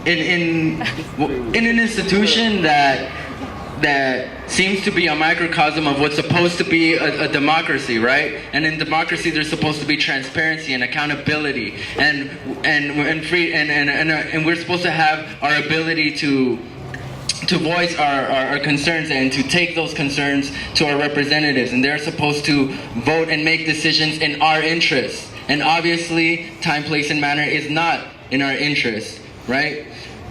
in an institution that seems to be a microcosm of what's supposed to be a democracy, right? And in democracy, there's supposed to be transparency and accountability, and free, and we're supposed to have our ability to voice our concerns and to take those concerns to our representatives, and they're supposed to vote and make decisions in our interests. And obviously, time, place, and manner is not in our interest, right?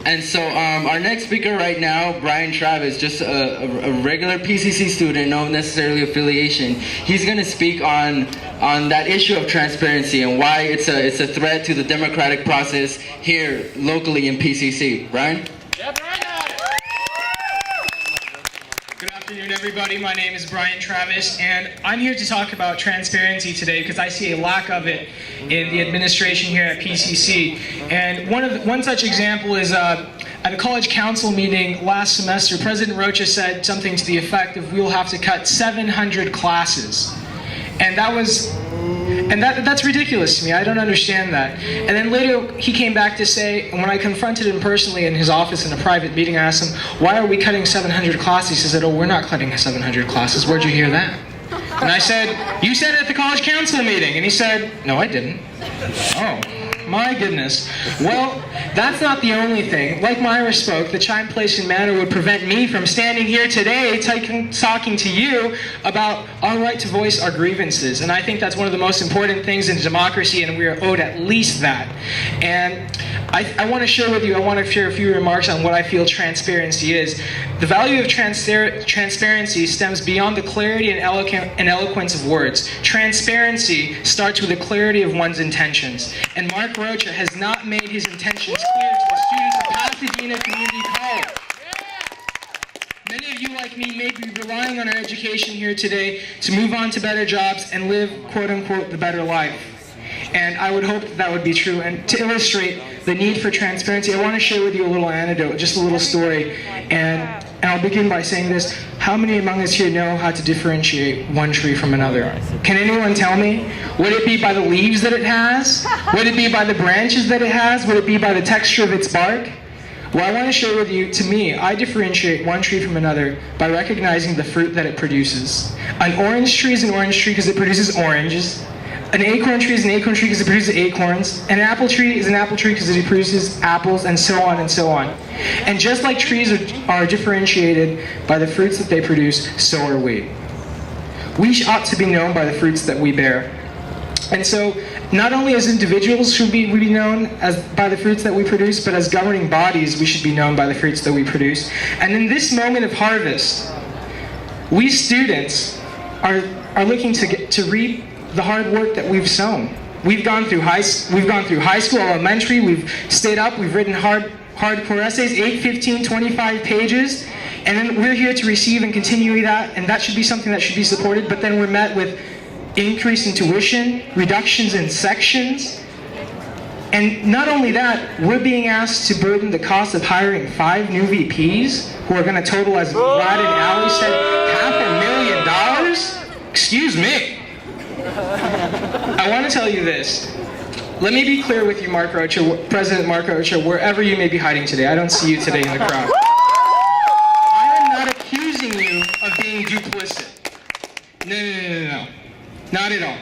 And so our next speaker right now, Brian Travis, just a regular PCC student, no necessarily affiliation. He's going to speak on that issue of transparency and why it's a threat to the democratic process here locally in PCC. Brian? Yeah, Brian. Good afternoon, everybody. My name is Brian Travis, and I'm here to talk about transparency today because I see a lack of it in the administration here at PCC. And one such example is at a college council meeting last semester, President Rocha said something to the effect of we'll have to cut 700 classes. And that's ridiculous to me. I don't understand that. And then later he came back to say, and when I confronted him personally in his office in a private meeting, I asked him, why are we cutting 700 classes? He said, oh, we're not cutting 700 classes. Where'd you hear that? And I said, you said it at the college council meeting. And he said, no, I didn't. Oh, my goodness. Well, that's not the only thing. Like Myra spoke, the time, place, and manner would prevent me from standing here today talking to you about our right to voice our grievances. And I think that's one of the most important things in democracy, and we are owed at least that. And I want to share with you, I want to share a few remarks on what I feel transparency is. The value of transparency stems beyond the clarity and eloquence of words. Transparency starts with the clarity of one's intentions. And Mark Rocha has not made his intentions clear to the students of Pasadena Community College. Many of you, like me, may be relying on our education here today to move on to better jobs and live, quote-unquote, the better life. And I would hope that would be true. And to illustrate the need for transparency, I want to share with you a little anecdote, just a little story. And I'll begin by saying this. How many among us here know how to differentiate one tree from another? Can anyone tell me? Would it be by the leaves that it has? Would it be by the branches that it has? Would it be by the texture of its bark? Well, I want to share with you, to me, I differentiate one tree from another by recognizing the fruit that it produces. An orange tree is an orange tree because it produces oranges. An acorn tree is an acorn tree because it produces acorns. And an apple tree is an apple tree because it produces apples, and so on and so on. And just like trees are differentiated by the fruits that they produce, so are we. We ought to be known by the fruits that we bear. And so, not only as individuals should we be known by the fruits that we produce, but as governing bodies, we should be known by the fruits that we produce. And in this moment of harvest, we students are looking to reap the hard work that we've sown. We've gone through high school, elementary, we've stayed up, we've written hardcore essays, 8, 15, 25 pages, and then we're here to receive and continue that, and that should be something that should be supported, but then we're met with increase in tuition, reductions in sections, and not only that, we're being asked to burden the cost of hiring 5 new VPs who are going to total, as Brad and Allie said, $500,000? Excuse me. I want to tell you this. Let me be clear with you, Mark Rocha, President Mark Rocha, wherever you may be hiding today. I don't see you today in the crowd. I am not accusing you of being duplicit. No. Not at all.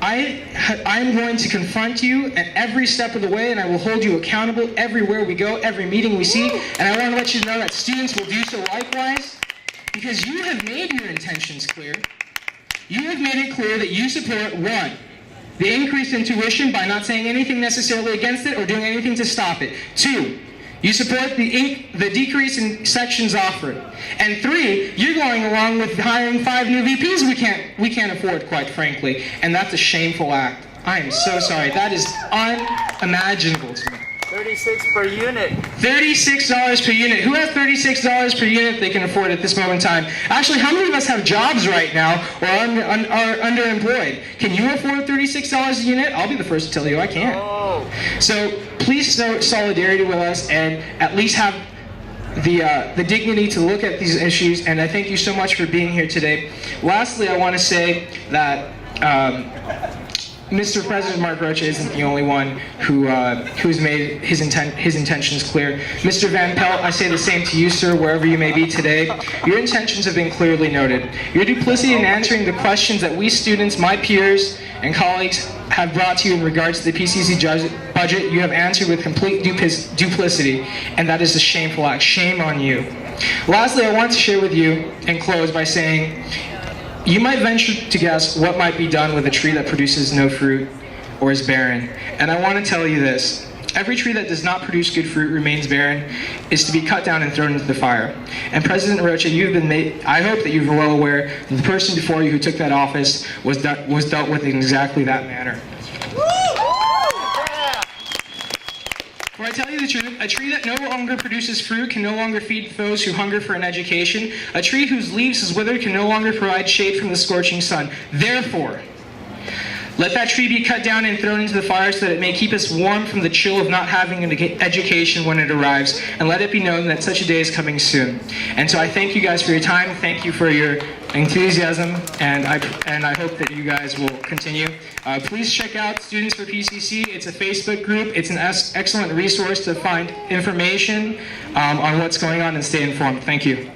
I'm going to confront you at every step of the way, and I will hold you accountable everywhere we go, every meeting we see. And I want to let you know that students will do so likewise, because you have made your intentions clear. You have made it clear that you support, 1, the increase in tuition by not saying anything necessarily against it or doing anything to stop it. 2, you support the decrease in sections offered. And 3, you're going along with hiring 5 new VPs we can't afford, quite frankly. And that's a shameful act. I am so sorry. That is unimaginable to me. $36 per unit. $36 per unit. Who has $36 per unit they can afford at this moment in time? Actually, how many of us have jobs right now or are underemployed? Can you afford $36 a unit? I'll be the first to tell you I can't. Oh. So please show solidarity with us and at least have the dignity to look at these issues. And I thank you so much for being here today. Lastly, I want to say that Mr. President Mark Rocha isn't the only one who's made his intentions clear. Mr. Van Pelt, I say the same to you, sir, wherever you may be today. Your intentions have been clearly noted. Your duplicity in answering the questions that we students, my peers, and colleagues have brought to you in regards to the PCC budget, you have answered with complete duplicity, and that is a shameful act. Shame on you. Lastly, I want to share with you and close by saying, you might venture to guess what might be done with a tree that produces no fruit or is barren. And I want to tell you this. Every tree that does not produce good fruit remains barren, is to be cut down and thrown into the fire. And President Rocha, I hope that you're well aware that the person before you who took that office was dealt with in exactly that manner. For I tell you the truth, a tree that no longer produces fruit can no longer feed those who hunger for an education. A tree whose leaves is withered can no longer provide shade from the scorching sun. Therefore, let that tree be cut down and thrown into the fire so that it may keep us warm from the chill of not having an education when it arrives. And let it be known that such a day is coming soon. And so I thank you guys for your time. Thank you for your enthusiasm. And I hope that you guys will continue. Please check out Students for PCC. It's a Facebook group. It's an excellent resource to find information on what's going on and stay informed. Thank you.